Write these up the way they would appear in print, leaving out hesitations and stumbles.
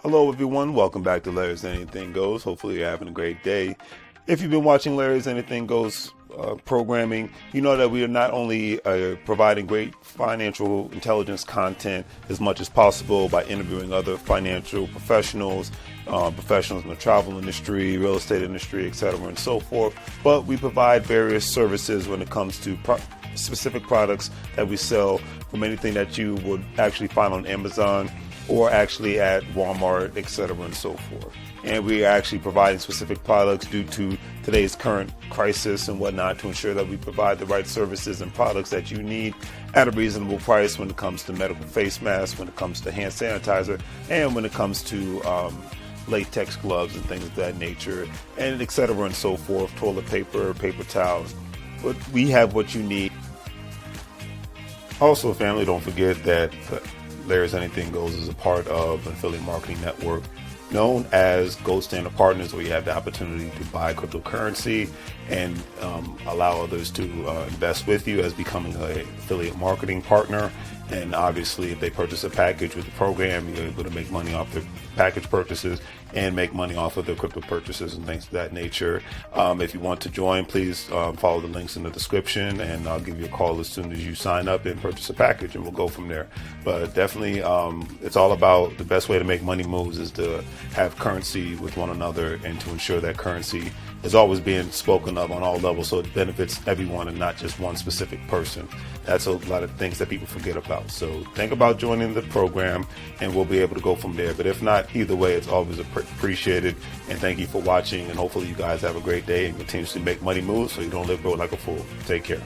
Hello everyone, welcome back to Larry's Anything Goes. Hopefully you're having a great day. If you've been watching Larry's Anything Goes programming, you know that we are not only providing great financial intelligence content as much as possible by interviewing other financial professionals, professionals in the travel industry, real estate industry, etc. and so forth, but we provide various services when it comes to specific products that we sell, from anything that you would actually find on Amazon or actually at Walmart, etc. and so forth. And we are actually providing specific products due to today's current crisis and whatnot to ensure that we provide the right services and products that you need at a reasonable price when it comes to medical face masks, when it comes to hand sanitizer, and when it comes to latex gloves and things of that nature, and etc. and so forth, toilet paper, paper towels. But we have what you need. Also, family, don't forget that Larry's Anything Goes is a part of an affiliate marketing network known as Gold Standard Partners, where you have the opportunity to buy cryptocurrency and allow others to invest with you as becoming an affiliate marketing partner. And obviously, if they purchase a package with the program, you're able to make money off their package purchases and make money off of their crypto purchases and things of that nature. If you want to join, please follow the links in the description, and I'll give you a call as soon as you sign up and purchase a package, and we'll go from there. But definitely, it's all about the best way to make money moves is to have currency with one another and to ensure that currency is always being spoken of on all levels, so it benefits everyone and not just one specific person. That's a lot of things that people forget about. So think about joining the program and we'll be able to go from there. But if not, either way, it's always appreciated. And thank you for watching. And hopefully you guys have a great day and continuously make money moves so you don't live broke like a fool. Take care.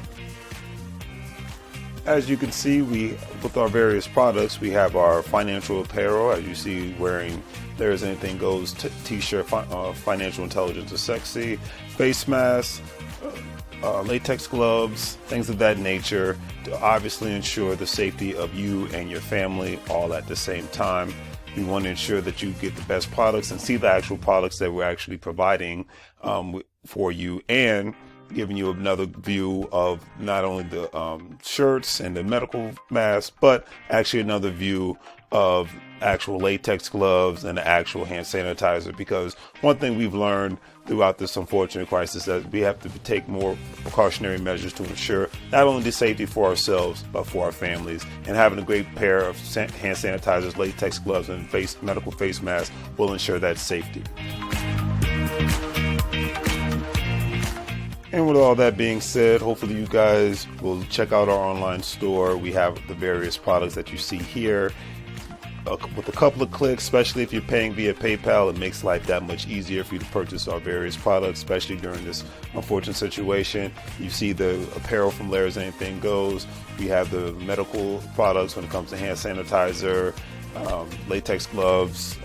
As you can see, with our various products, we have our financial apparel. As you see, wearing There's Anything Goes t-shirt, financial intelligence is sexy, face masks, latex gloves, things of that nature, to obviously ensure the safety of you and your family all at the same time. We want to ensure that you get the best products and see the actual products that we're actually providing for you, and giving you another view of not only the shirts and the medical masks, but actually another view of actual latex gloves and the actual hand sanitizer. Because one thing we've learned throughout this unfortunate crisis is that we have to take more precautionary measures to ensure not only the safety for ourselves, but for our families. And having a great pair of hand sanitizers, latex gloves, and medical face masks will ensure that safety. And with all that being said, hopefully you guys will check out our online store. We have the various products that you see here. With a couple of clicks, especially if you're paying via PayPal, it makes life that much easier for you to purchase our various products, especially during this unfortunate situation. You see the apparel from Larry's Anything Goes. We have the medical products when it comes to hand sanitizer, latex gloves,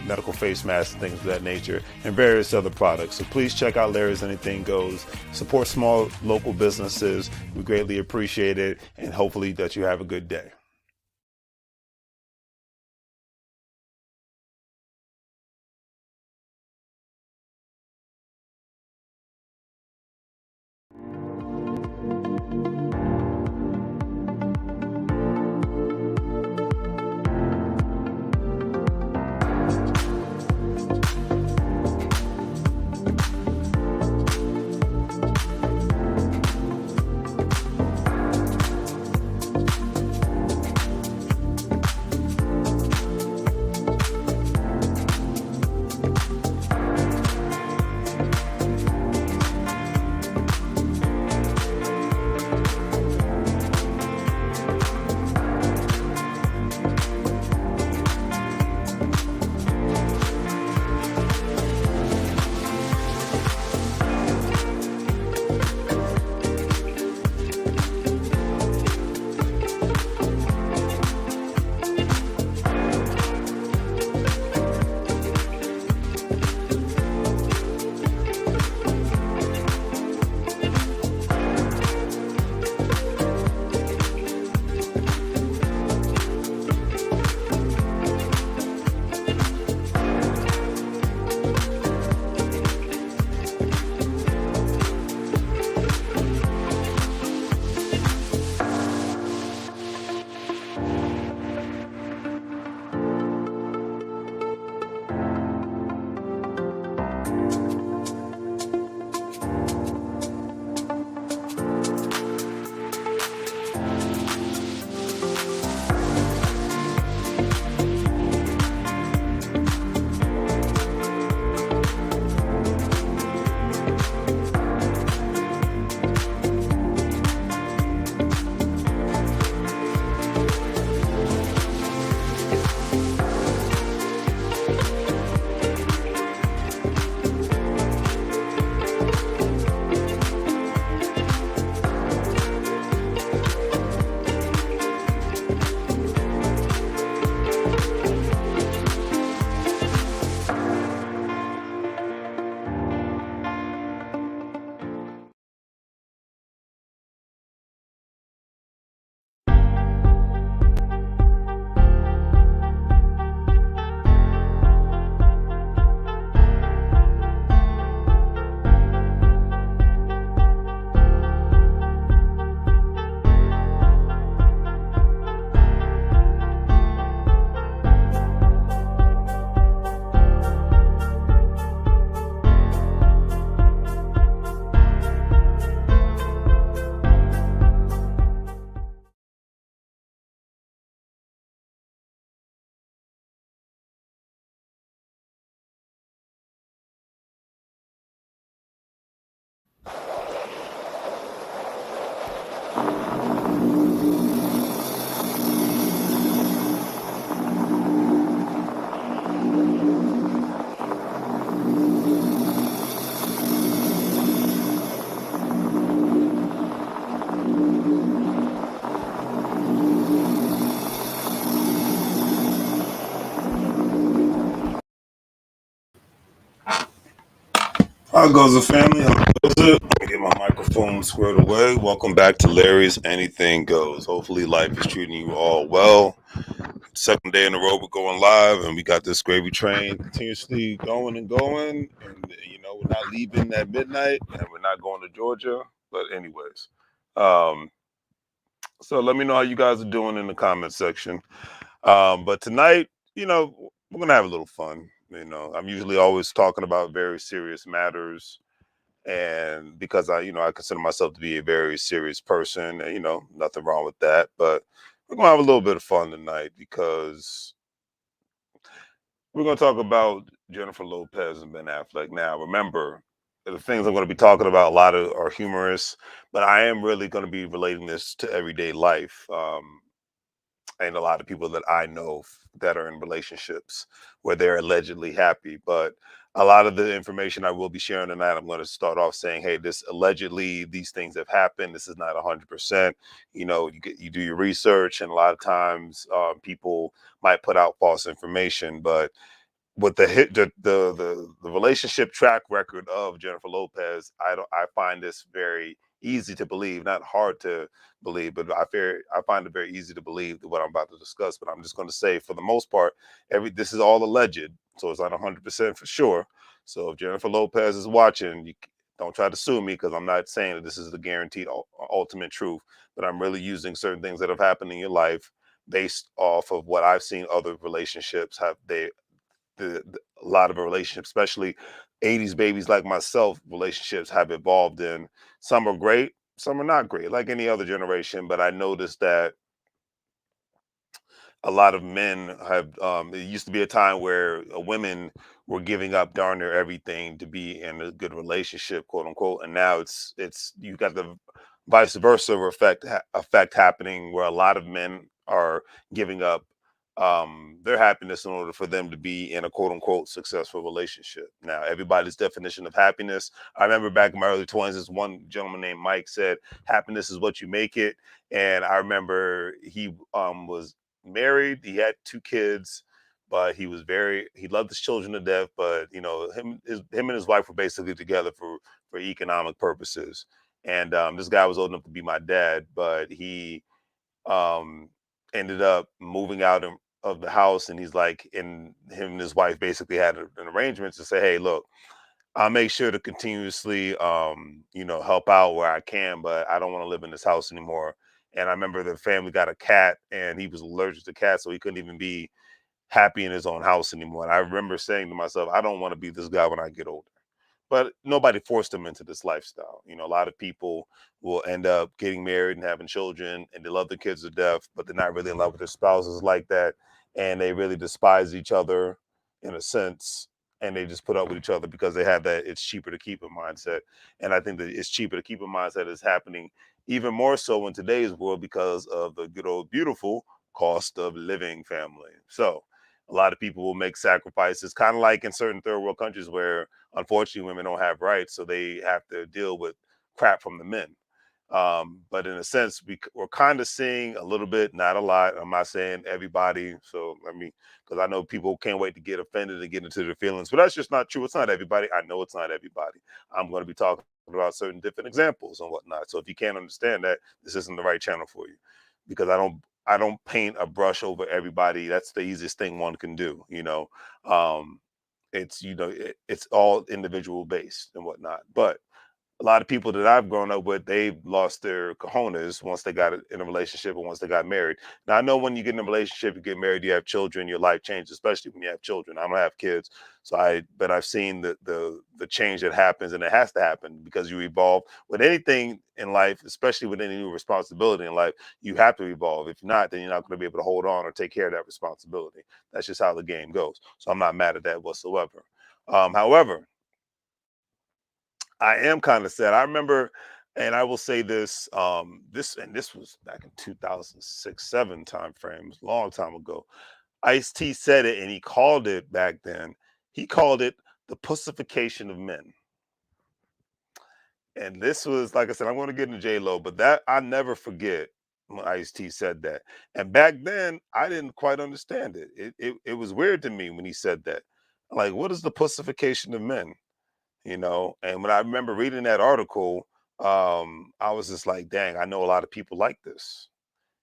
medical face masks, and things of that nature, and various other products. So please check out Larry's Anything Goes. Support small local businesses. We greatly appreciate it, and hopefully that you have a good day. How goes the family? How goes it? Let me get my microphone squared away. Welcome back to Larry's Anything Goes. Hopefully, life is treating you all well. Second day in a row, we're going live, and we got this gravy train continuously going and going. And we're not leaving at midnight, and we're not going to Georgia. But anyways, um, so let me know how you guys are doing in the comment section. But tonight, we're gonna have a little fun. I'm usually always talking about very serious matters, and because I consider myself to be a very serious person, and nothing wrong with that. But we're gonna have a little bit of fun tonight because we're gonna talk about Jennifer Lopez and Ben Affleck. Now, remember, the things I'm going to be talking about a lot of are humorous, but I am really going to be relating this to everyday life. And a lot of people that I know that are in relationships where they're allegedly happy. But a lot of the information I will be sharing tonight, I'm going to start off saying, hey, this allegedly these things have happened. This is not 100%. You do your research, and a lot of times people might put out false information, but with the relationship track record of Jennifer Lopez, I find this very easy to believe, not hard to believe, but I find it very easy to believe what I'm about to discuss. But I'm just going to say, for the most part, this is all alleged, so it's not 100% for sure. So if Jennifer Lopez is watching, don't try to sue me, because I'm not saying that this is the guaranteed ultimate truth, but I'm really using certain things that have happened in your life based off of what I've seen other relationships have a lot of relationships, especially 80s babies like myself, relationships have evolved in. Some are great, some are not great, like any other generation. But I noticed that a lot of men have it used to be a time where women were giving up darn near everything to be in a good relationship, quote unquote, and now it's you got the vice versa effect happening, where a lot of men are giving up their happiness in order for them to be in a quote unquote successful relationship. Now, everybody's definition of happiness, I remember back in my early 20s, this one gentleman named Mike said, happiness is what you make it. And I remember he was married. He had two kids, but he loved his children to death. But him and his wife were basically together for economic purposes. And this guy was old enough to be my dad, but he um, ended up moving out of the house. And he's like, and him and his wife basically had an arrangement to say, hey, look, I'll make sure to continuously, help out where I can, but I don't want to live in this house anymore. And I remember the family got a cat, and he was allergic to cats, so he couldn't even be happy in his own house anymore. And I remember saying to myself, I don't want to be this guy when I get older. But nobody forced them into this lifestyle. A lot of people will end up getting married and having children, and they love their kids to death, but they're not really in love with their spouses like that. And they really despise each other in a sense. And they just put up with each other because they have that it's cheaper to keep a mindset. And I think that it's cheaper to keep a mindset is happening even more so in today's world because of the good old beautiful cost of living, family. So a lot of people will make sacrifices, kind of like in certain third world countries where unfortunately women don't have rights, so they have to deal with crap from the men. But in a sense, we're kind of seeing a little bit, not a lot. I'm not saying everybody. So because I know people can't wait to get offended and get into their feelings, but that's just not true. It's not everybody. I know it's not everybody. I'm going to be talking about certain different examples and whatnot. So if you can't understand that, this isn't the right channel for you, because I don't paint a brush over everybody. That's the easiest thing one can do. Um, it's all individual based and whatnot. But a lot of people that I've grown up with, they've lost their cojones once they got in a relationship and once they got married. Now, I know when you get in a relationship, you get married, you have children, your life changes, especially when you have children. I don't have kids, but I've seen the change that happens, and it has to happen because you evolve with anything in life, especially with any new responsibility in life. You have to evolve. If not, then you're not going to be able to hold on or take care of that responsibility. That's just how the game goes. So I'm not mad at that whatsoever. However, I am kind of sad. I remember, and I will say this, this was back in 2006, 7 time frames, long time ago. Ice T said it, and he called it back then. He called it the pussification of men. And this was, like I said, I'm going to get into J Lo, but that I never forget when Ice T said that. And back then, I didn't quite understand it. It was weird to me when he said that. Like, what is the pussification of men? And when I remember reading that article, I was just like, dang, I know a lot of people like this.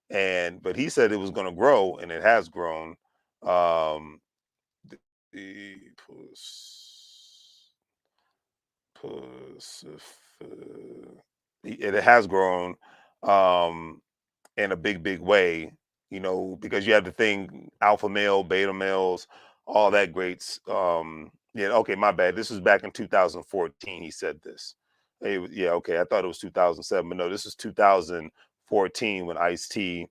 But he said it was going to grow, and it has grown. Um, the Pacific, it has grown um, in a big way, because you have the thing alpha male, beta males, all that greats. Yeah, okay, my bad. This was back in 2014. He said this. Yeah, okay. I thought it was 2007, but no, this is 2014 when Ice T.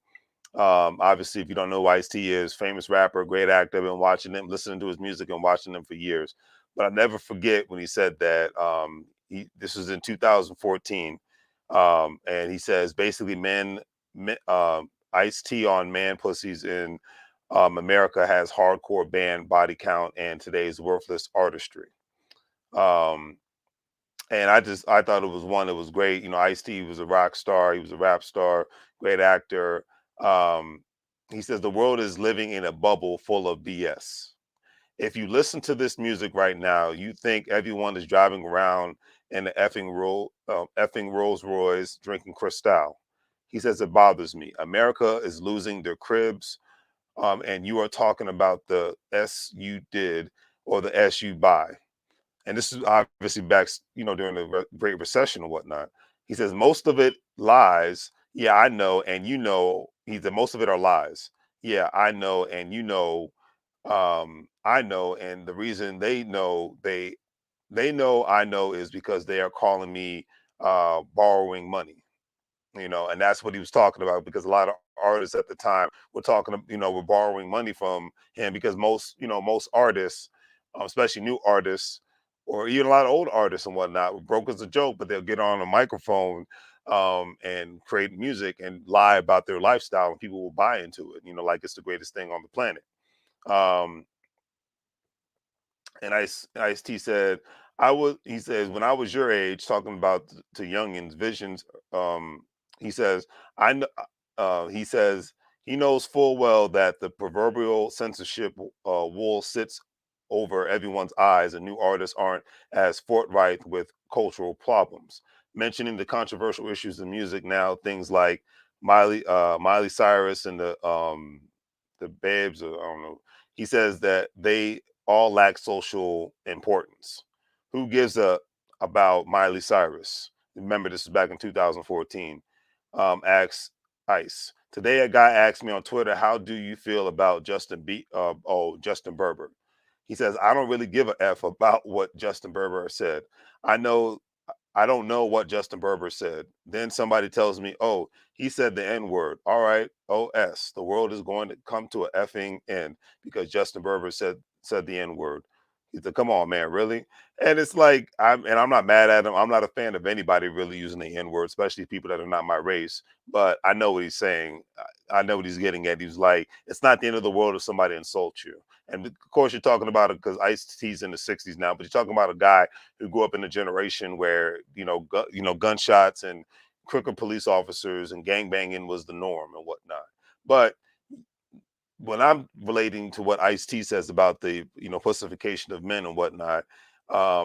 Obviously, if you don't know who Ice-T is, famous rapper, great actor, been watching him, listening to his music and watching him for years. But I never forget when he said that this was in 2014. And he says basically Ice-T on man pussies in America has hardcore band body count and today's worthless artistry. Um, and I thought it was one that was great. Ice-T was a rock star, he was a rap star, great actor. Um, he says the world is living in a bubble full of BS. If you listen to this music right now, you think everyone is driving around in the effing Rolls Royce drinking Cristal. He says it bothers me. America is losing their cribs, and you are talking about the S you did or the S you buy. And this is obviously back, during the Great Recession and whatnot. He says most of it lies. Yeah, I know, and he said most of it are lies. Yeah, I know, and I know, and the reason they know I know is because they are calling me borrowing money. And that's what he was talking about, because a lot of artists at the time were were borrowing money from him, because most artists, especially new artists, or even a lot of old artists and whatnot, were broke as a joke, but they'll get on a microphone and create music and lie about their lifestyle, and people will buy into it, like it's the greatest thing on the planet. Um, and Ice T said, he says, when I was your age, talking about to youngins, visions, he says, I know, he says, he knows full well that the proverbial censorship wool sits over everyone's eyes, and new artists aren't as forthright with cultural problems. Mentioning the controversial issues in music now, things like Miley Cyrus and the Babes, or I don't know. He says that they all lack social importance. Who gives a about Miley Cyrus? Remember, this is back in 2014. Asks Ice. Today, a guy asked me on Twitter, "How do you feel about Justin Bieber?" He says, "I don't really give a f about what Justin Bieber said. I know I don't know what Justin Bieber said." Then somebody tells me, "Oh, he said the N word." All right, OS. The world is going to come to a effing end because Justin Bieber said the N word. He said, "Come on, man, really?" And it's like, I'm not mad at him. I'm not a fan of anybody really using the N word, especially people that are not my race. But I know what he's saying. I know what he's getting at. He's like, it's not the end of the world if somebody insults you. And of course, you're talking about it because Ice T's in the '60s now, but you're talking about a guy who grew up in a generation where gunshots and crooked police officers and gangbanging was the norm and whatnot. But when I'm relating to what Ice T says about the pussification of men and whatnot,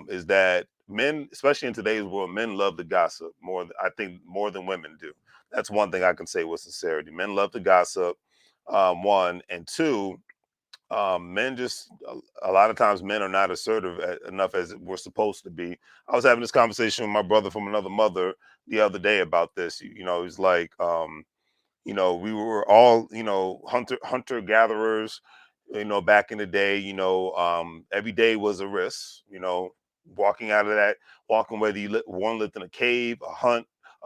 is that men, especially in today's world, men love the gossip more. I think more than women do. That's one thing I can say with sincerity. Men love the gossip. One and two, men just a lot of times men are not assertive enough as we're supposed to be. I was having this conversation with my brother from another mother the other day about this. He's like, we were all, hunter gatherers, back in the day. Every day was a risk. Walking out of that, walking whether one lived in a cave, a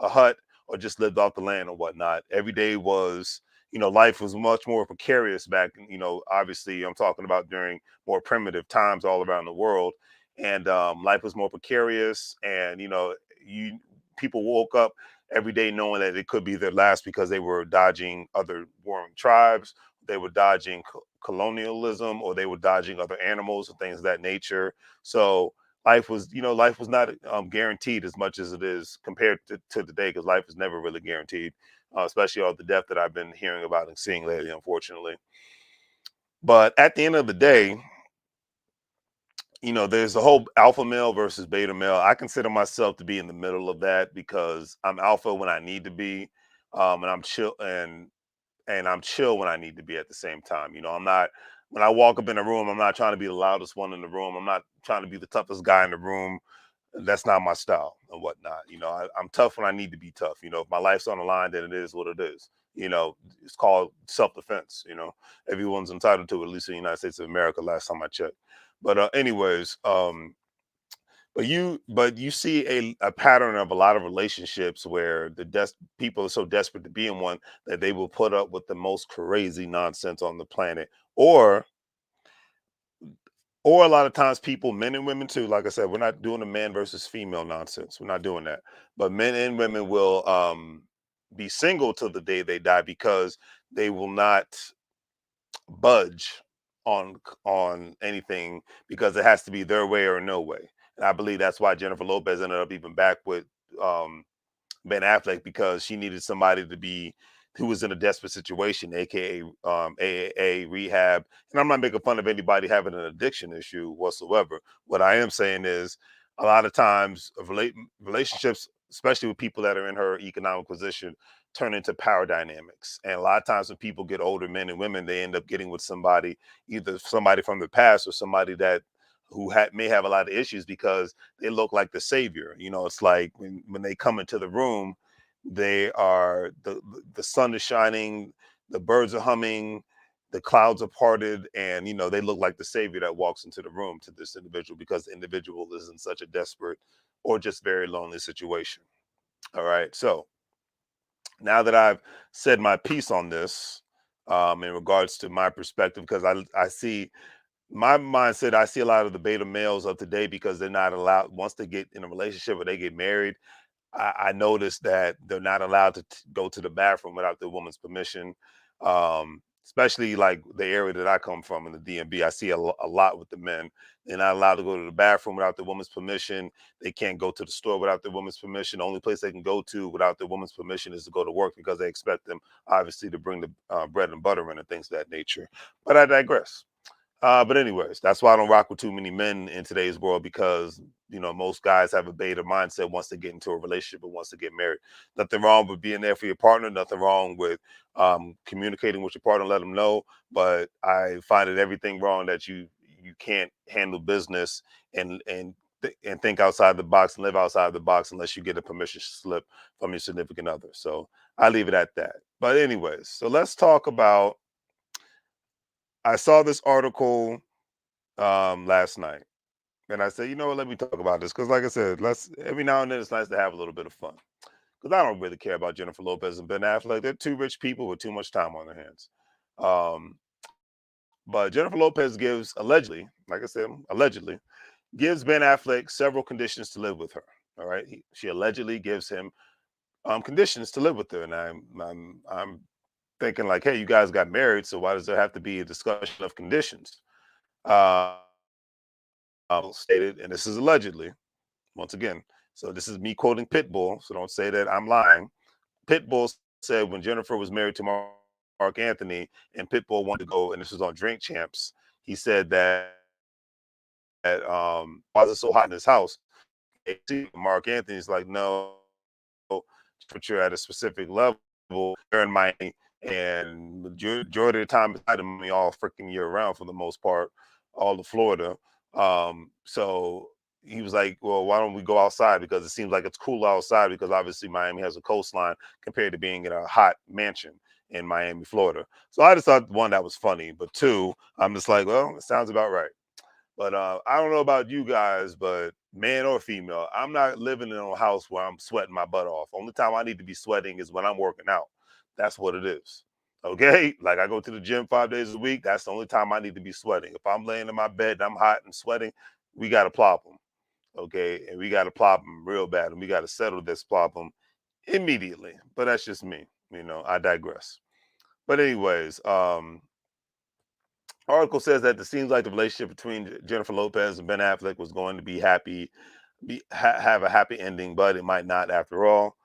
hut, or just lived off the land or whatnot. Every day was, life was much more precarious back. Obviously, I'm talking about during more primitive times all around the world, and life was more precarious. And you people woke up every day knowing that it could be their last because they were dodging other warring tribes, they were dodging colonialism, or they were dodging other animals and things of that nature. So life was not guaranteed as much as it is compared to today, because life is never really guaranteed, especially all the death that I've been hearing about and seeing lately, unfortunately. But at the end of the day, there's the whole alpha male versus beta male. I consider myself to be in the middle of that because I'm alpha when I need to be, and I'm chill and I'm chill when I need to be at the same time. I'm not when I walk up in a room, I'm not trying to be the loudest one in the room. I'm not trying to be the toughest guy in the room. That's not my style and whatnot. I'm tough when I need to be tough. If my life's on the line, then it is what it is. It's called self-defense. Everyone's entitled to it, at least in the United States of America. Last time I checked. But anyways, but you see a pattern of a lot of relationships where people are so desperate to be in one that they will put up with the most crazy nonsense on the planet, or a lot of times people, men and women too. Like I said, we're not doing the man versus female nonsense. We're not doing that. But men and women will be single till the day they die because they will not budge on anything because it has to be their way or no way. And I believe that's why Jennifer Lopez ended up even back with um, Ben Affleck because she needed somebody to be who was in a desperate situation, aka AAA rehab. And I'm not making fun of anybody having an addiction issue whatsoever. What I am saying is, a lot of times, relationships, especially with people that are in her economic position, turn into power dynamics. And a lot of times, when people get older, men and women, they end up getting with somebody, either somebody from the past or somebody that may have a lot of issues because they look like the savior. It's like when they come into the room, they are the sun is shining, the birds are humming, the clouds are parted, and they look like the savior that walks into the room to this individual because the individual is in such a desperate or just very lonely situation. All right. So now that I've said my piece on this, in regards to my perspective, because I see my mindset, I see a lot of the beta males of today because they're not allowed once they get in a relationship or they get married. I noticed that they're not allowed to go to the bathroom without the woman's permission. Especially like the area that I come from in the DMV, I see a lot with the men. They're not allowed to go to the bathroom without the woman's permission. They can't go to the store without the woman's permission. The only place they can go to without the woman's permission is to go to work because they expect them obviously to bring the bread and butter in and things of that nature. But I digress. But anyways, that's why I don't rock with too many men in today's world because most guys have a beta mindset once they get into a relationship and once they get married. Nothing wrong with being there for your partner. Nothing wrong with communicating with your partner, let them know. But I find it everything wrong that you can't handle business and think outside the box and live outside the box unless you get a permission slip from your significant other. So I leave it at that. But anyways, so let's talk about. I saw this article last night. And I said, you know what, let me talk about this. Because like I said, let's every now and then it's nice to have a little bit of fun. Because I don't really care about Jennifer Lopez and Ben Affleck. They're two rich people with too much time on their hands. Um, but Jennifer Lopez gives allegedly, like I said, allegedly, gives Ben Affleck several conditions to live with her. All right. She allegedly gives him conditions to live with her. And I'm thinking like, hey, you guys got married, so why does there have to be a discussion of conditions? Uh, Stated, and this is allegedly, once again. So this is me quoting Pitbull. So don't say that I'm lying. Pitbull said when Jennifer was married to Mark Anthony, and Pitbull wanted to go, and this was on Drink Champs. He said that why is it so hot in his house? Mark Anthony's like, no, temperature at a specific level. They're in Miami, and majority of the time it's Miami all freaking year round for the most part, all of Florida. So he was like, well, why don't we go outside? Because it seems like it's cool outside because obviously Miami has a coastline compared to being in a hot mansion in Miami, Florida. So I just thought one, that was funny, but two, I'm just like, well, it sounds about right. But I don't know about you guys, but man or female, I'm not living in a house where I'm sweating my butt off. Only time I need to be sweating is when I'm working out. That's what it is. Okay. Like I go to the gym 5 days a week. That's the only time I need to be sweating. If I'm laying in my bed and I'm hot and sweating, we got a problem. Okay. And we got a problem real bad. And we got to settle this problem immediately. But that's just me. I digress. But anyways, article says that it seems like the relationship between Jennifer Lopez and Ben Affleck was going to be happy, have a happy ending, but it might not after all.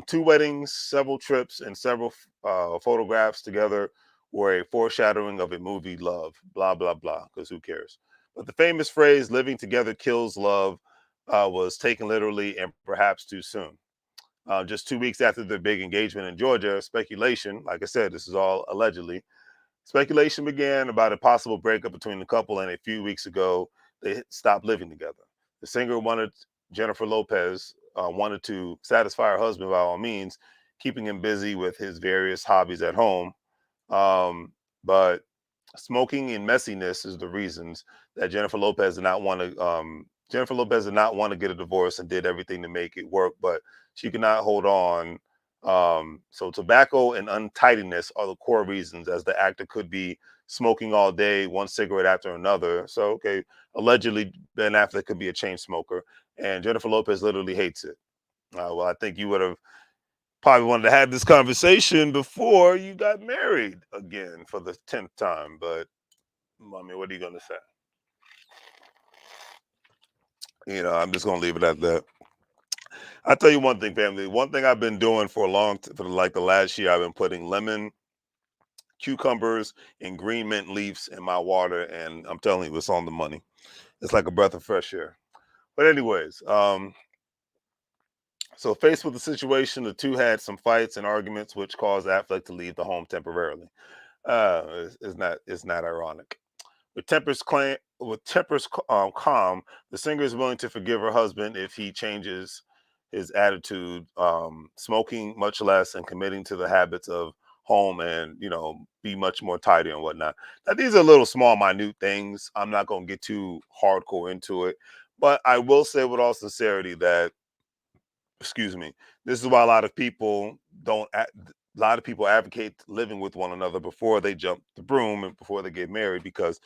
Two weddings, several trips, and several photographs together were a foreshadowing of a movie Love. Blah blah blah. Because who cares? But the famous phrase "living together kills love" was taken literally and perhaps too soon. Just 2 weeks after their big engagement in Georgia, speculation, like I said, this is all allegedly, speculation began about a possible breakup between the couple, and a few weeks ago, they stopped living together. The singer wanted Jennifer Lopez wanted to satisfy her husband by all means, keeping him busy with his various hobbies at home. But smoking and messiness is the reasons that Jennifer Lopez did not want to. Jennifer Lopez did not want to get a divorce and did everything to make it work, but she could not hold on. So tobacco and untidiness are the core reasons, as the actor could be smoking all day, one cigarette after another. So okay, allegedly Ben Affleck could be a chain smoker, and Jennifer Lopez literally hates it. Well, I think you would have probably wanted to have this conversation before you got married again for the 10th time. But I mean, what are you going to say? I'm just going to leave it at that. I'll tell you one thing, family. One thing I've been doing for a for like the last year, I've been putting lemon, cucumbers, and green mint leaves in my water. And I'm telling you, it's on the money. It's like a breath of fresh air. But, anyways, so faced with the situation, the two had some fights and arguments, which caused Affleck to leave the home temporarily. It's not ironic. With tempers calm, the singer is willing to forgive her husband if he changes his attitude, smoking much less and committing to the habits of home, and be much more tidy and whatnot. Now these are little small, minute things. I'm not going to get too hardcore into it, but I will say with all sincerity that, excuse me, this is why a lot of people don't a lot of people advocate living with one another before they jump the broom and before they get married, because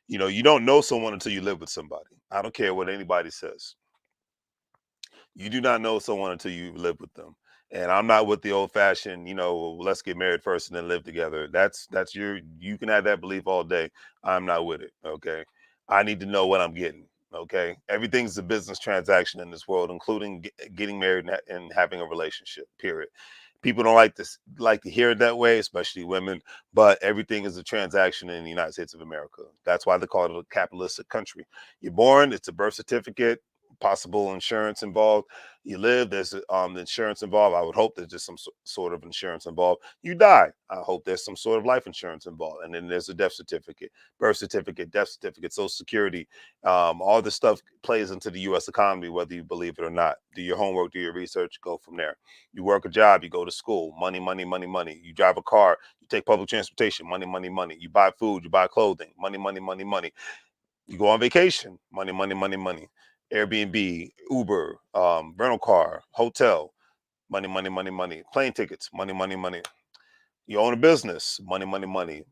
you don't know someone until you live with somebody. I don't care what anybody says. You do not know someone until you live with them. And I'm not with the old fashioned, "Well, let's get married first and then live together." You can have that belief all day. I'm not with it. Okay. I need to know what I'm getting. Okay. Everything's a business transaction in this world, including getting married and having a relationship, period. People don't like to hear it that way, especially women, but everything is a transaction in the United States of America. That's why they call it a capitalistic country. You're born, it's a birth certificate, possible insurance involved. You live, there's the insurance involved. I would hope there's just some sort of insurance involved. You die, I hope there's some sort of life insurance involved. And then there's a death certificate, birth certificate, death certificate, social security. All this stuff plays into the U.S. economy, whether you believe it or not. Do your homework, do your research, go from there. You work a job, you go to school, money, money, money, money. You drive a car, you take public transportation, money, money, money. You buy food, you buy clothing, money, money, money, money. You go on vacation, money, money, money, money. Airbnb, Uber, rental car, hotel, money, money, money, money. Plane tickets, money, money, money. You own a business, money, money, money.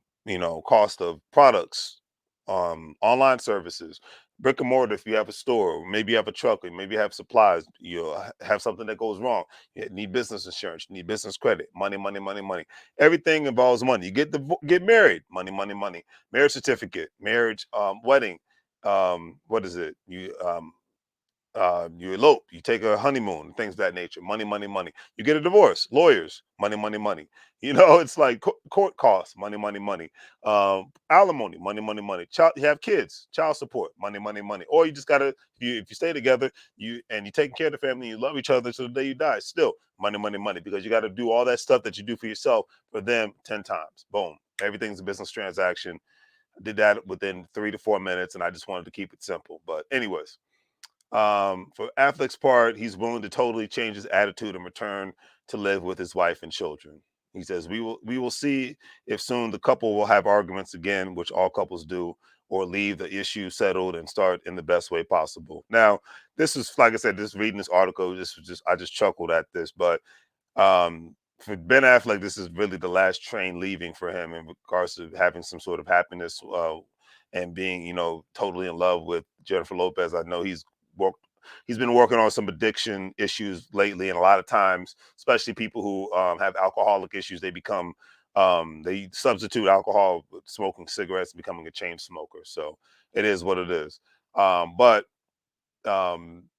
Cost of products, online services, brick and mortar. If you have a store, maybe you have a truck, or maybe you have supplies. You have something that goes wrong. You need business insurance. You need business credit. Money, money, money, money. Everything involves money. You get married. Money, money, money. Marriage certificate, marriage, wedding. What is it? You elope, you take a honeymoon, things of that nature. Money, money, money. You get a divorce, lawyers, money, money, money. It's like court costs, money, money, money. Alimony, money, money, money. Child, you have kids, child support, money, money, money. Or you just gotta, if you stay together, you taking care of the family, you love each other to the day you die. Still, money, money, money, because you got to do all that stuff that you do for yourself for them 10 times. Boom, everything's a business transaction. I did that within 3 to 4 minutes, and I just wanted to keep it simple. But anyways. For Affleck's part, he's willing to totally change his attitude and return to live with his wife and children. He says, "We will see if soon the couple will have arguments again, which all couples do, or leave the issue settled and start in the best way possible." Now, this is like I said, this reading this article, this was just I just chuckled at this, but for Ben Affleck, this is really the last train leaving for him in regards to having some sort of happiness, and being, totally in love with Jennifer Lopez. I know worked, he's been working on some addiction issues lately, and a lot of times, especially people who have alcoholic issues, they substitute alcohol with smoking cigarettes and becoming a chain smoker. So it is what it is. But um,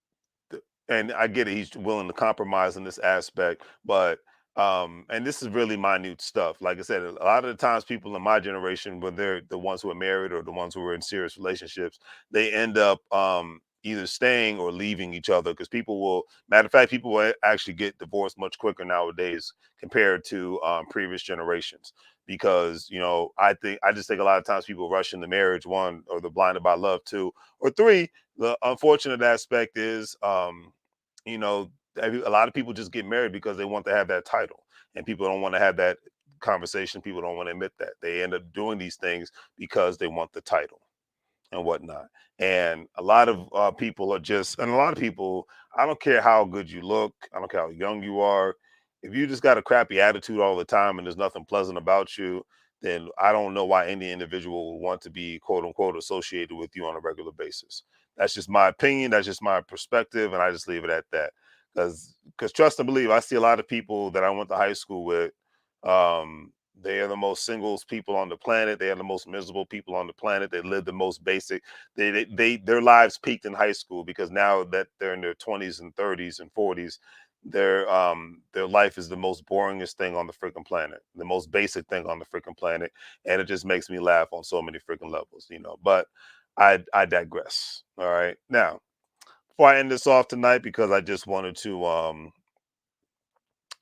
and I get it. He's willing to compromise in this aspect, but And this is really minute stuff. Like I said, a lot of the times people in my generation, when they're the ones who are married or the ones who are in serious relationships, they end up either staying or leaving each other, because people will, matter of fact, people will actually get divorced much quicker nowadays compared to previous generations. Because, I just think a lot of times people rush into marriage, one, or they're blinded by love, two, or three. The unfortunate aspect is, you know, a lot of people just get married because they want to have that title, and people don't want to have that conversation. People don't want to admit that they end up doing these things because they want the title and whatnot. And a lot of people are just, and a lot of people, I don't care how good you look, I don't care how young you are. If you just got a crappy attitude all the time and there's nothing pleasant about you, then I don't know why any individual will want to be quote unquote associated with you on a regular basis. That's just my opinion. That's just my perspective. And I just leave it at that. Because trust and believe, I see a lot of people that I went to high school with. They are the most singles people on the planet. They are the most miserable people on the planet. They live the most basic. Their lives peaked in high school, because now that they're in their 20s and 30s and 40s, their life is the most boringest thing on the freaking planet, the most basic thing on the freaking planet, and it just makes me laugh on so many freaking levels. But I digress. All right, now before I end this off tonight, because I just wanted to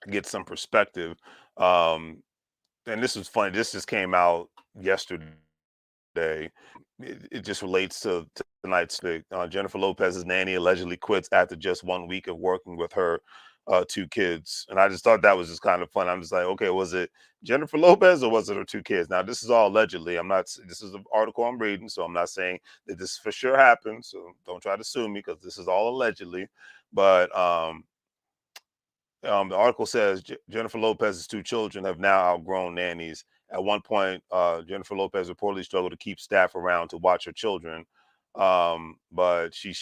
get some perspective. Um, and this was funny. This just came out yesterday. It just relates to tonight's topic. Jennifer Lopez's nanny allegedly quits after just 1 week of working with her two kids, and I just thought that was just kind of fun. I'm just like, okay, was it Jennifer Lopez or was it her two kids? Now, this is all allegedly. I'm not. This is an article I'm reading, so I'm not saying that this for sure happened. So don't try to sue me, because this is all allegedly. But the article says Jennifer Lopez's two children have now outgrown nannies. At one point, Jennifer Lopez reportedly struggled to keep staff around to watch her children, but she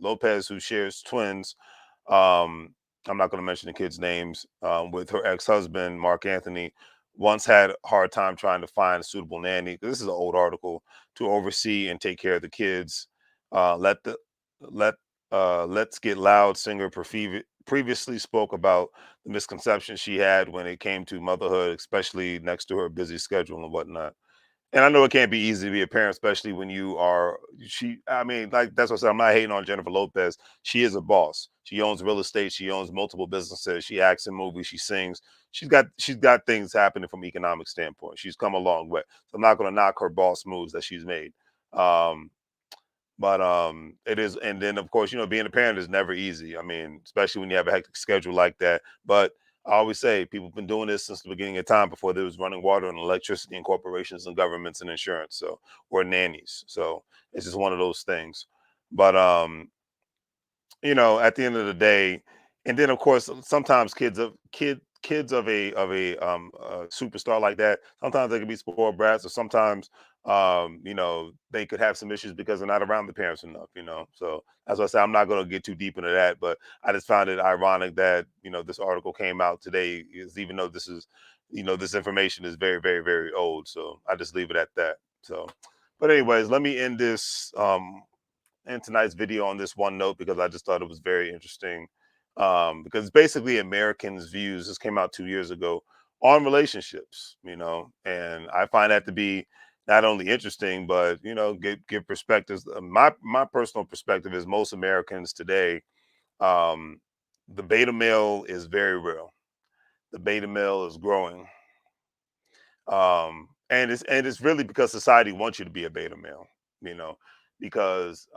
Lopez, who shares twins. Um, I'm not going to mention the kids' names. With her ex-husband Mark Anthony, once had a hard time trying to find a suitable nanny. This is an old article, to oversee and take care of the kids. Let the let Let's Get Loud singer previously spoke about the misconceptions she had when it came to motherhood, especially next to her busy schedule and whatnot. And I know it can't be easy to be a parent, especially when you are I mean, like, that's what I said. I'm not hating on Jennifer Lopez. She is a boss. She owns real estate. She owns multiple businesses. She acts in movies. She sings. She's got things happening from economic standpoint. She's come a long way. So I'm not going to knock her boss moves that she's made. Um, but it is, and then of course, being a parent is never easy. I mean, especially when you have a hectic schedule like that. But I always say people have been doing this since the beginning of time, before there was running water and electricity and corporations and governments and insurance. So, or nannies. So it's just one of those things. But at the end of the day, and then of course sometimes kids of a superstar like that, sometimes they can be spoiled brats, or sometimes they could have some issues because they're not around the parents enough. So as I say, I'm not going to get too deep into that, but I just found it ironic that this article came out today, is even though this information is very, very, very old. So I just leave it at that. So, but anyways, let me end this in tonight's video on this one note, because I just thought it was very interesting. Because it's basically Americans' views. This came out 2 years ago on relationships, and I find that to be not only interesting, but give perspectives. My personal perspective is, most Americans today, um, the beta male is very real. The beta male is growing, and it's really because society wants you to be a beta male, you know because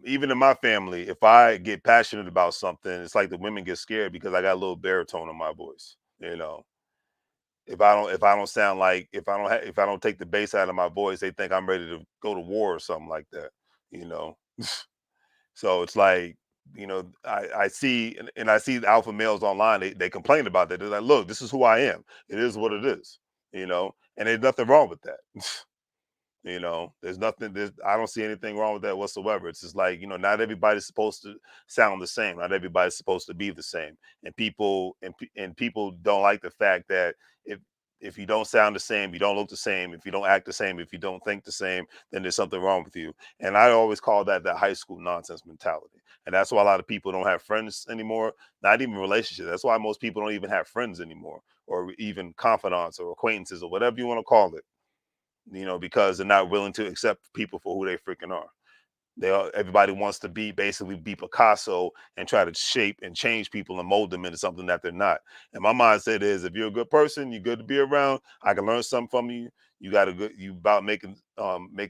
even in my family, if I get passionate about something, it's like the women get scared, because I got a little baritone in my voice. If I don't sound like, if I don't take the bass out of my voice, they think I'm ready to go to war or something like that you know So it's like, I see, and I see the alpha males online. They complain about that. They're like, look, this is who I am. It is what it is. And there's nothing wrong with that. There's nothing, I don't see anything wrong with that whatsoever. It's just like, not everybody's supposed to sound the same. Not everybody's supposed to be the same. And people don't like the fact that if you don't sound the same, you don't look the same, if you don't act the same, if you don't think the same, then there's something wrong with you. And I always call that high school nonsense mentality. And that's why a lot of people don't have friends anymore, not even relationships. That's why most people don't even have friends anymore, or even confidants or acquaintances or whatever you want to call it, because they're not willing to accept people for who they freaking are. Everybody wants to basically be Picasso and try to shape and change people and mold them into something that they're not. And my mindset is, if you're a good person, you're good to be around. I can learn something from you. You got a good, you about making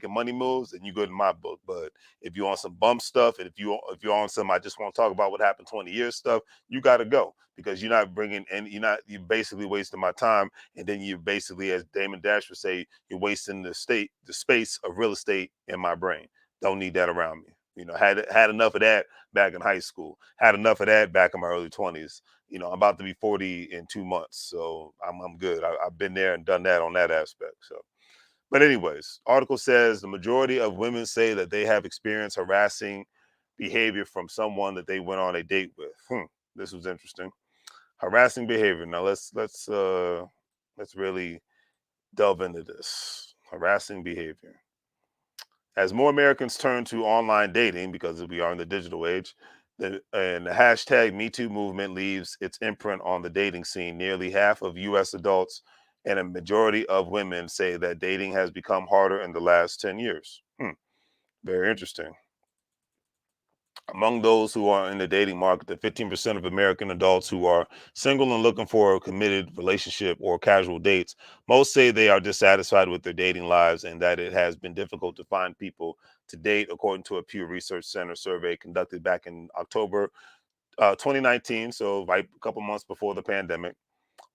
money moves, and you good in my book. But if you're on some bump stuff, and if you're on some I just want to talk about what happened 20 years stuff, you got to go, because you're not bringing, and you're basically wasting my time. And then you basically, as Damon Dash would say, you're wasting the space of real estate in my brain. Don't need that around me. Had enough of that back in high school. Had enough of that back in my early 20s. I'm about to be 40 in 2 months, so I'm good. I've been there and done that on that aspect. So, but anyways, article says the majority of women say that they have experienced harassing behavior from someone that they went on a date with. This was interesting. Harassing behavior. Now let's really delve into this. Harassing behavior. As more Americans turn to online dating, because we are in the digital age, and the hashtag MeToo movement leaves its imprint on the dating scene. Nearly half of U.S. adults and a majority of women say that dating has become harder in the last 10 years. Very interesting. Among those who are in the dating market, the 15% of American adults who are single and looking for a committed relationship or casual dates, most say they are dissatisfied with their dating lives and that it has been difficult to find people to date, according to a Pew Research Center survey conducted back in October 2019, so right a couple months before the pandemic.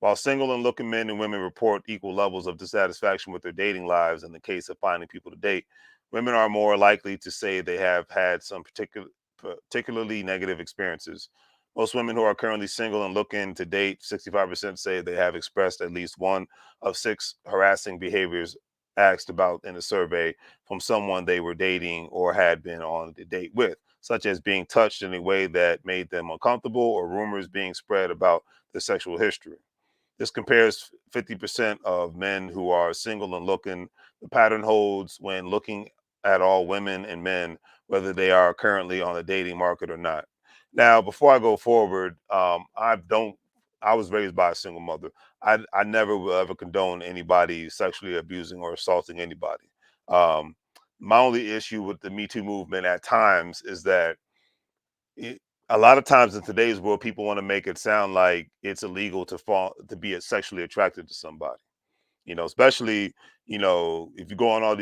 While single and looking men and women report equal levels of dissatisfaction with their dating lives in the case of finding people to date, women are more likely to say they have had some particularly negative experiences. Most women who are currently single and looking to date, 65% say they have expressed at least one of six harassing behaviors asked about in a survey from someone they were dating or had been on a date with, such as being touched in a way that made them uncomfortable or rumors being spread about their sexual history. This compares 50% of men who are single and looking. The pattern holds when looking at all women and men, whether they are currently on the dating market or not. Now, before I go forward, I was raised by a single mother. I never will ever condone anybody sexually abusing or assaulting anybody. Um, my only issue with the Me Too movement at times is that it, a lot of times in today's world, people want to make it sound like it's illegal to be sexually attracted to somebody. Especially if you go on on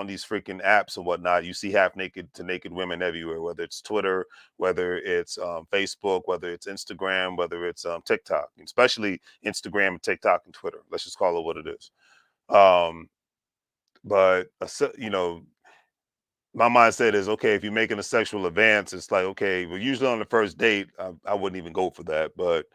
these freaking apps and whatnot, you see half naked to naked women everywhere. Whether it's Twitter, whether it's Facebook, whether it's Instagram, whether it's TikTok, especially Instagram and TikTok and Twitter. Let's just call it what it is. Um, but my mindset is, okay, if you're making a sexual advance, it's like, okay, well, usually on the first date, I wouldn't even go for that. But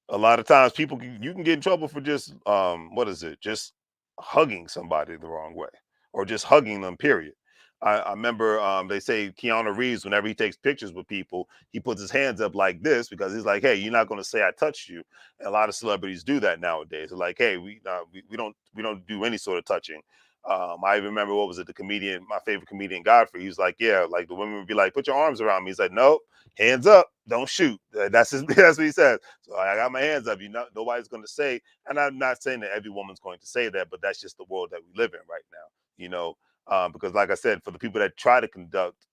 a lot of times you can get in trouble for just what is it? Just hugging somebody the wrong way, or just hugging them, period. I remember they say Keanu Reeves, whenever he takes pictures with people, he puts his hands up like this because he's like, hey, you're not going to say I touched you. And a lot of celebrities do that nowadays. They're like, hey, we don't do any sort of touching. I even remember, what was it, the comedian, my favorite comedian, Godfrey. He was like, yeah, like the women would be like, put your arms around me. He's like, nope, hands up, don't shoot. That's what he says. So I got my hands up. Nobody's going to say, and I'm not saying that every woman's going to say that, but that's just the world that we live in right now. Because like I said, for the people that try to conduct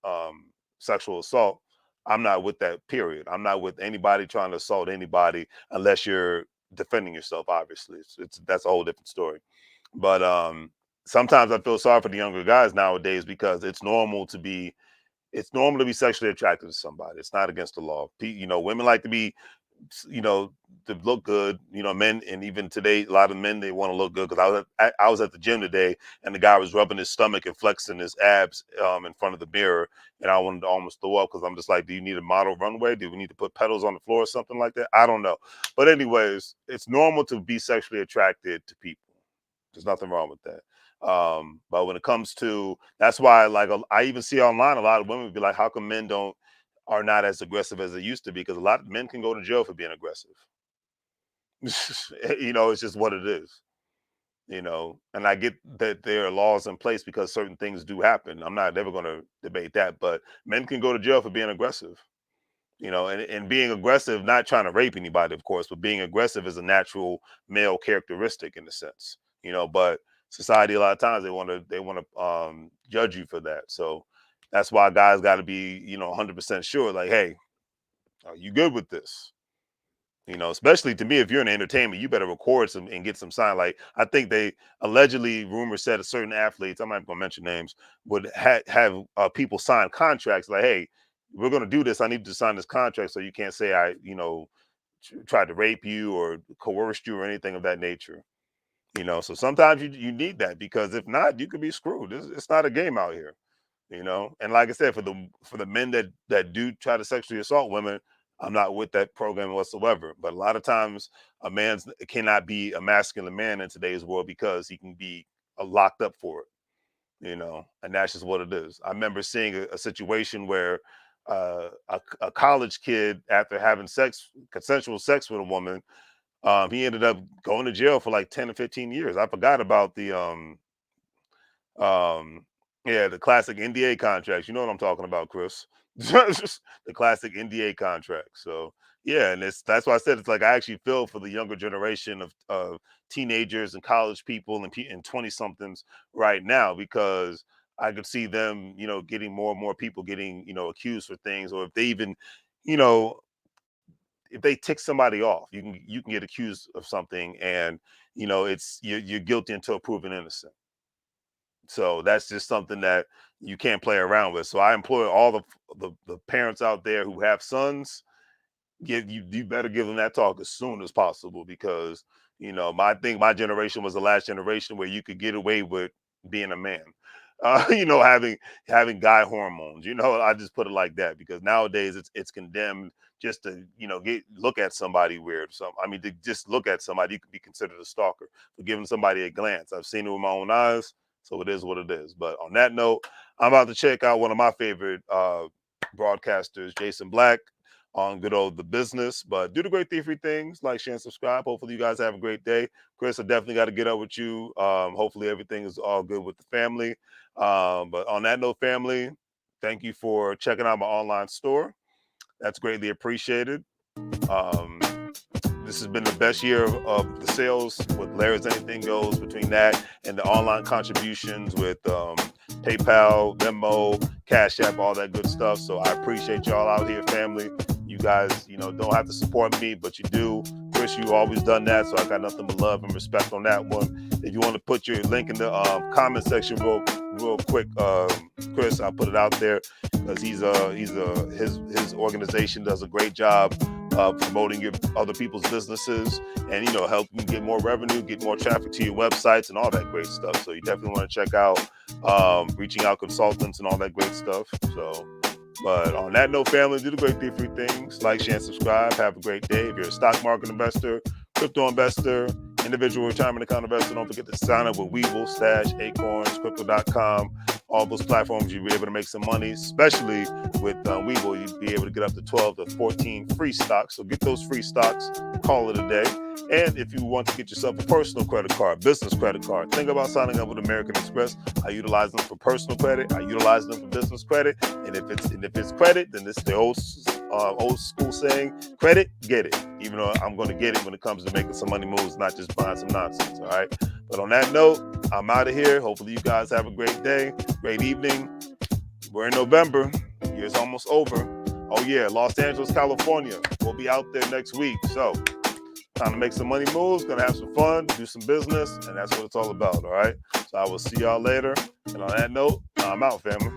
sexual assault, I'm not with that. Period. I'm not with anybody trying to assault anybody unless you're defending yourself. Obviously, that's a whole different story. But sometimes I feel sorry for the younger guys nowadays because it's normal to be sexually attracted to somebody. It's not against the law. Women like to be, you know, to look good. Men, and even today, a lot of men, they want to look good. Because I was at the gym today, and the guy was rubbing his stomach and flexing his abs in front of the mirror, and I wanted to almost throw up because I'm just like, do you need a model runway? Do we need to put pedals on the floor or something like that? I don't know. But anyways, it's normal to be sexually attracted to people. There's nothing wrong with that. But when it comes to, that's why, like, I even see online a lot of women be like, how come men don't are not as aggressive as they used to be? Because a lot of men can go to jail for being aggressive. It's just what it is. And I get that there are laws in place because certain things do happen. I'm not ever going to debate that, but men can go to jail for being aggressive. And being aggressive, not trying to rape anybody, of course, but being aggressive is a natural male characteristic in a sense. But society a lot of times they want to judge you for that. So that's why guys got to be 100% sure, like, hey, are you good with this? Especially to me, if you're in entertainment, you better record some and get some sign. Like, I think they allegedly, rumors said, a certain athletes, I'm not going to mention names, would have people sign contracts like, hey, we're going to do this. I need to sign this contract so you can't say I tried to rape you or coerced you or anything of that nature. So sometimes you need that, because if not, you could be screwed. It's not a game out here. And like I said, for the men that do try to sexually assault women, I'm not with that program whatsoever. But a lot of times a man cannot be a masculine man in today's world because he can be locked up for it. And that's just what it is. I remember seeing a situation where a college kid, after having consensual sex with a woman, he ended up going to jail for like 10 or 15 years. I forgot about um, yeah, the classic NDA contracts. You know what I'm talking about, Chris? The classic NDA contract. So yeah, and that's why I said it's like I actually feel for the younger generation of teenagers and college people and 20 somethings right now, because I could see them, getting more and more people getting, accused for things, or if they even, you know, if they tick somebody off, you can get accused of something, and it's you're guilty until proven innocent. So that's just something that you can't play around with. So I implore all the parents out there who have sons, you better give them that talk as soon as possible, because my generation was the last generation where you could get away with being a man. Having guy hormones. I just put it like that, because nowadays it's condemned just to get look at somebody weird. So I mean, to just look at somebody, you could be considered a stalker for giving somebody a glance. I've seen it with my own eyes, so it is what it is. But on that note, I'm about to check out one of my favorite broadcasters, Jason Black, on good old The Business. But do the great free things, like, share, and subscribe. Hopefully you guys have a great day. Chris, I definitely got to get up with you. Hopefully everything is all good with the family. But on that note, family, thank you for checking out my online store. That's greatly appreciated. Um, this has been the best year of the sales with Larry's Anything Goes, between that and the online contributions with PayPal, Venmo, Cash App, all that good stuff. So I appreciate y'all out here, family. You guys, don't have to support me, but you do. Chris, you always done that, so I got nothing but love and respect on that one. If you want to put your link in the comment section real quick, Chris, I'll put it out there, because his organization does a great job promoting your other people's businesses, and help you get more revenue, get more traffic to your websites, and all that great stuff. So you definitely want to check out reaching out consultants and all that great stuff. So, but on that note, family, do the great free things, like, share, and subscribe. Have a great day. If you're a stock market investor, crypto investor, individual retirement account investor, don't forget to sign up with WEBULL, Stash, Acorns, Crypto.com. All those platforms, you'll be able to make some money, especially with WEBULL. You'd be able to get up to 12 to 14 free stocks. So get those free stocks, call it a day. And if you want to get yourself a personal credit card, business credit card, think about signing up with American Express. I utilize them for personal credit. I utilize them for business credit. And if it's credit, then it's the old school saying, credit, get it. Even though I'm going to get it when it comes to making some money moves, not just buying some nonsense. All right. But on that note, I'm out of here. Hopefully you guys have a great day, great evening. We're in November. The year's almost over. Oh yeah, Los Angeles, California. We'll be out there next week. So time to make some money moves, gonna have some fun, do some business, and that's what it's all about. All right. So I will see y'all later. And on that note, I'm out, family.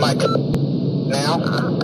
Mike, now.